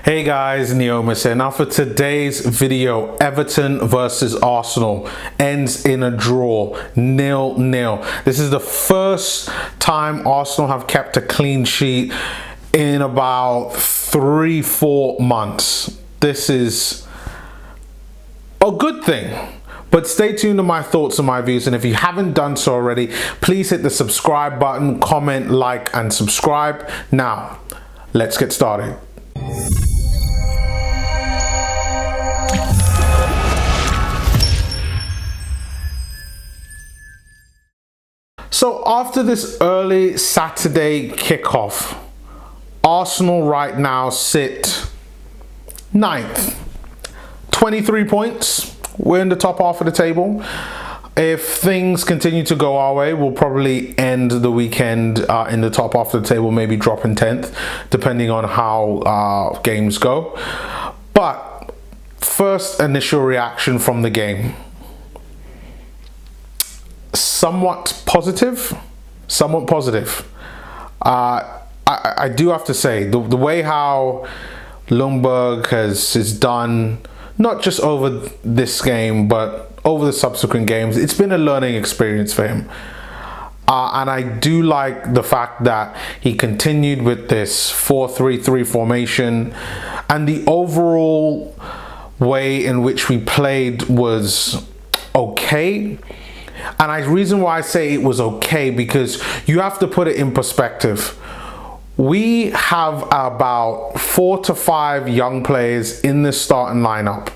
Hey guys, Neomis here. Now for today's video, Everton versus Arsenal ends in a draw, 0-0. This is the first time Arsenal have kept a clean sheet in about 3-4 months. This is a good thing. But stay tuned to my thoughts and my views, and if you haven't done so already, please hit the subscribe button, comment, like, and subscribe. Now, let's get started. So after this early Saturday kickoff, Arsenal right now sit 9th, 23 points. We're in the top half of the table. If things continue to go our way, we'll probably end the weekend in the top half of the table, maybe drop in 10th, depending on how games go. But first initial reaction from the game. Somewhat positive. I do have to say, the way how Ljungberg has done, not just over this game, but over the subsequent games, it's been a learning experience for him. And I do like the fact that he continued with this 4-3-3 formation, and the overall way in which we played was okay. And the reason why I say it was okay, because you have to put it in perspective. We have about 4 to 5 young players in the starting lineup,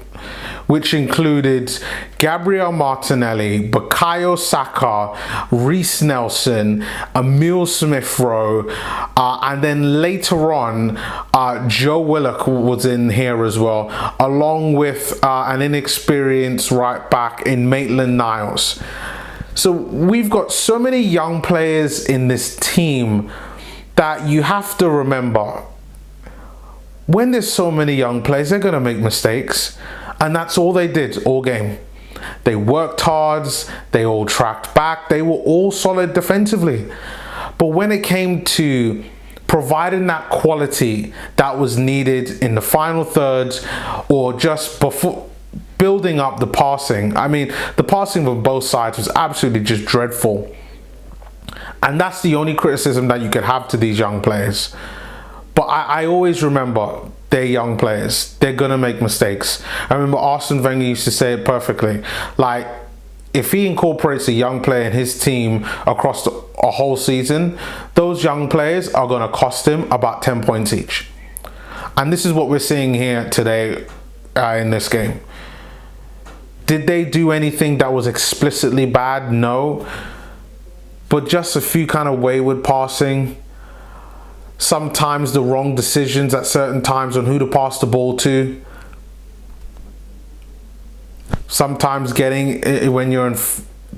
which included Gabriel Martinelli, Bukayo Saka, Reiss Nelson, Emile Rowe, and then later on, Willock was in here as well, along with an inexperienced right back in Maitland-Niles. So we've got so many young players in this team that you have to remember, when there's so many young players, they're going to make mistakes. And that's all they did all game. They worked hard, they all tracked back, they were all solid defensively. But when it came to providing that quality that was needed in the final third, or just before building up the passing, I mean, the passing of both sides was absolutely just dreadful. And that's the only criticism that you could have to these young players. But I always remember, they're young players. They're going to make mistakes. I remember Arsene Wenger used to say it perfectly. Like, if he incorporates a young player in his team across a whole season, those young players are going to cost him about 10 points each. And this is what we're seeing here today in this game. Did they do anything that was explicitly bad? No. But just a few kind of wayward passing. Sometimes the wrong decisions at certain times on who to pass the ball to. Sometimes when you're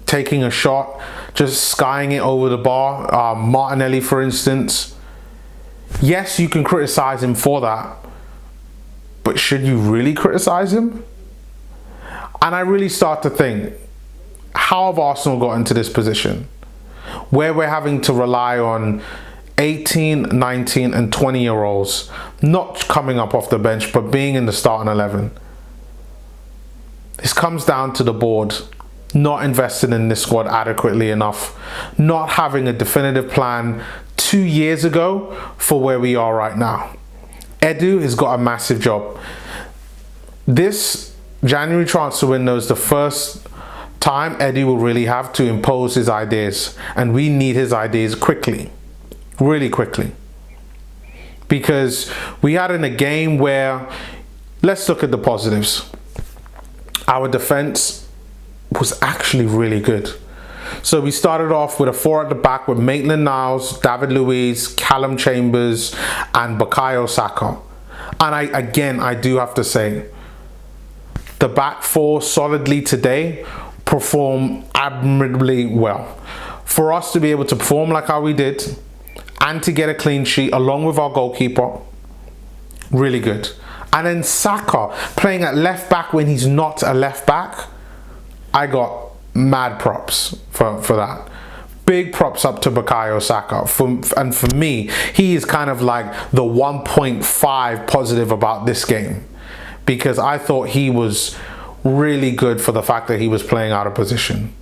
taking a shot, just skying it over the bar. Martinelli, for instance. Yes, you can criticize him for that. But should you really criticize him? And I really start to think, how have Arsenal got into this position where we're having to rely on 18, 19 and 20-year-olds not coming up off the bench but being in the starting 11? This comes down to the board not investing in this squad adequately enough, not having a definitive plan 2 years ago for where we are right now. Edu has got a massive job. This January transfer window is the first time Eddie will really have to impose his ideas, and we need his ideas quickly, really quickly, because we had in a game where, let's look at the positives. Our defense was actually really good. So we started off with a 4 at the back with Maitland-Niles, David Luiz, Calum Chambers and Bukayo Saka. And I do have to say, the back 4 solidly today perform admirably well. For us to be able to perform like how we did and to get a clean sheet along with our goalkeeper, really good. And then Saka playing at left back when he's not a left back, I got mad props for that. big props up to Bukayo Saka. And for me, he is kind of like the 1.5 positive about this game, because I thought he was really good for the fact that he was playing out of position.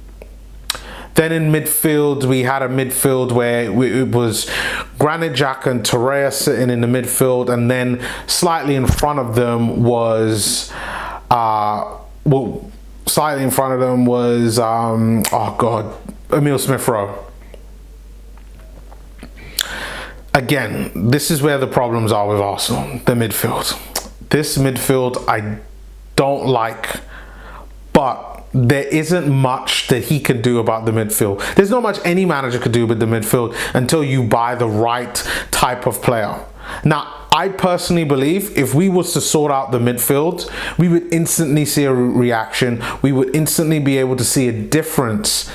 Then in midfield, we had a midfield where it was Granit Xhaka and Torreira sitting in the midfield, and then slightly in front of them was Emile Smith-Rowe. Again, this is where the problems are with Arsenal, the midfield. This midfield I don't like, but there isn't much that he can do about the midfield. There's not much any manager could do with the midfield until you buy the right type of player. Now, I personally believe if we was to sort out the midfield, we would instantly see a reaction. We would instantly be able to see a difference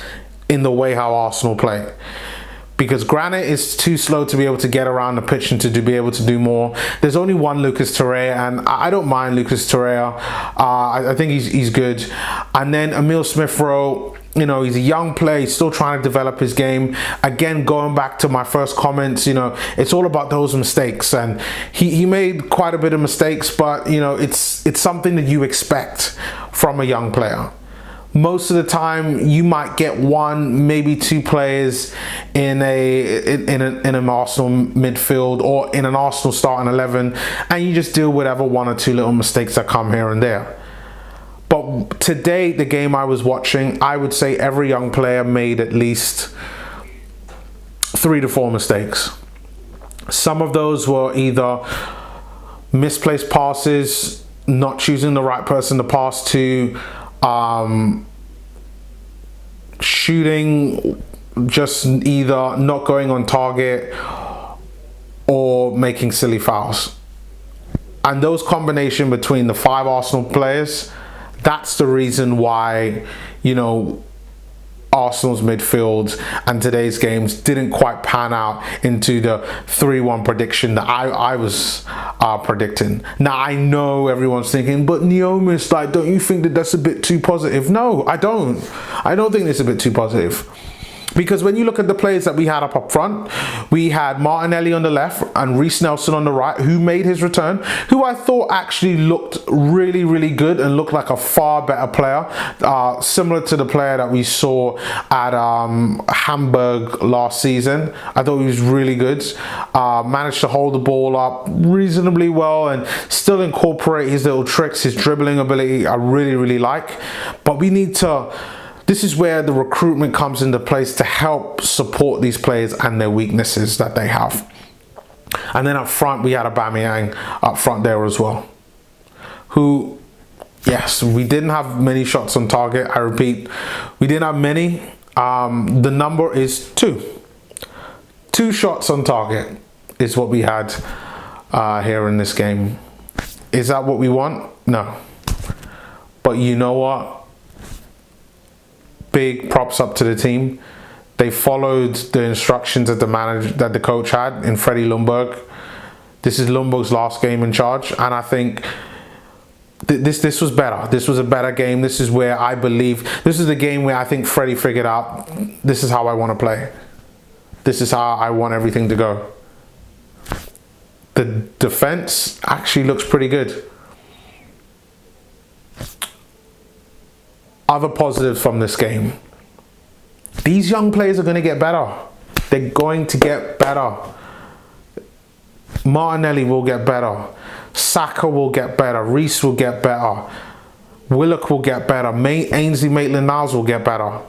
in the way how Arsenal play. Because Granit is too slow to be able to get around the pitch and to be able to do more. There's only one Lucas Torreira, and I don't mind Lucas Torreira. I think he's good. And then Emile Smith-Rowe, you know, he's a young player. He's still trying to develop his game. Again, going back to my first comments, you know, it's all about those mistakes. And he made quite a bit of mistakes, but, you know, it's something that you expect from a young player. Most of the time, you might get one, maybe two players in an Arsenal midfield or in an Arsenal starting 11, and you just deal with whatever one or two little mistakes that come here and there. But today, the game I was watching, I would say every young player made at least 3 to 4 mistakes. Some of those were either misplaced passes, not choosing the right person to pass to, shooting just either not going on target or making silly fouls. And those combination between the 5 Arsenal players, that's the reason why, you know, Arsenal's midfield and today's games didn't quite pan out into the 3-1 prediction that I was predicting. Now, I know everyone's thinking, but Neomis, like, don't you think that that's a bit too positive? No, I don't. I don't think it's a bit too positive. Because when you look at the players that we had up front, we had Martinelli on the left and Reiss Nelson on the right, who made his return, who I thought actually looked really, really good and looked like a far better player, similar to the player that we saw at Hamburg last season. I thought he was really good. Managed to hold the ball up reasonably well and still incorporate his little tricks, his dribbling ability I really, really like. But we need to... This is where the recruitment comes into place to help support these players and their weaknesses that they have. And then up front, we had Aubameyang up front there as well, who, yes, we didn't have many shots on target. I repeat, we didn't have many. The number is 2. 2 shots on target is what we had here in this game. Is that what we want? No. But you know what? Big props up to the team. They followed the instructions that the coach had in Freddie Ljungberg. This is Ljungberg's last game in charge, and I think this was better. This was a better game. This is where I believe, this is the game where I think Freddie figured out, this is how I want to play. This is how I want everything to go. The defense actually looks pretty good. Other positives from this game. These young players are going to get better. They're going to get better. Martinelli will get better. Saka will get better. Reiss will get better. Willock will get better. Ainsley Maitland-Niles will get better.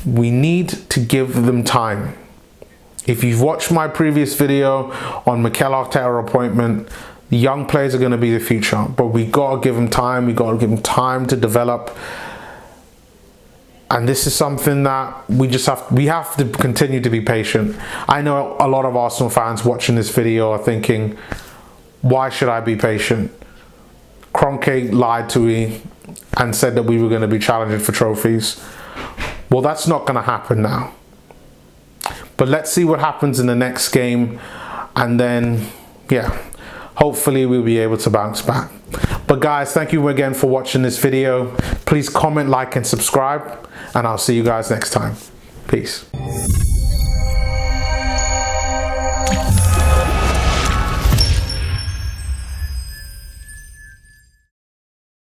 We need to give them time. If you've watched my previous video on Mikel Arteta appointment, the young players are going to be the future. But we got to give them time. We got to give them time to develop. And this is something that we have to continue to be patient. I know a lot of Arsenal fans watching this video are thinking, why should I be patient? Kroenke lied to me and said that we were going to be challenging for trophies. Well, that's not going to happen now. But let's see what happens in the next game. And then, yeah, hopefully we'll be able to bounce back. But guys, thank you again for watching this video. Please comment, like, and subscribe. And I'll see you guys next time. Peace.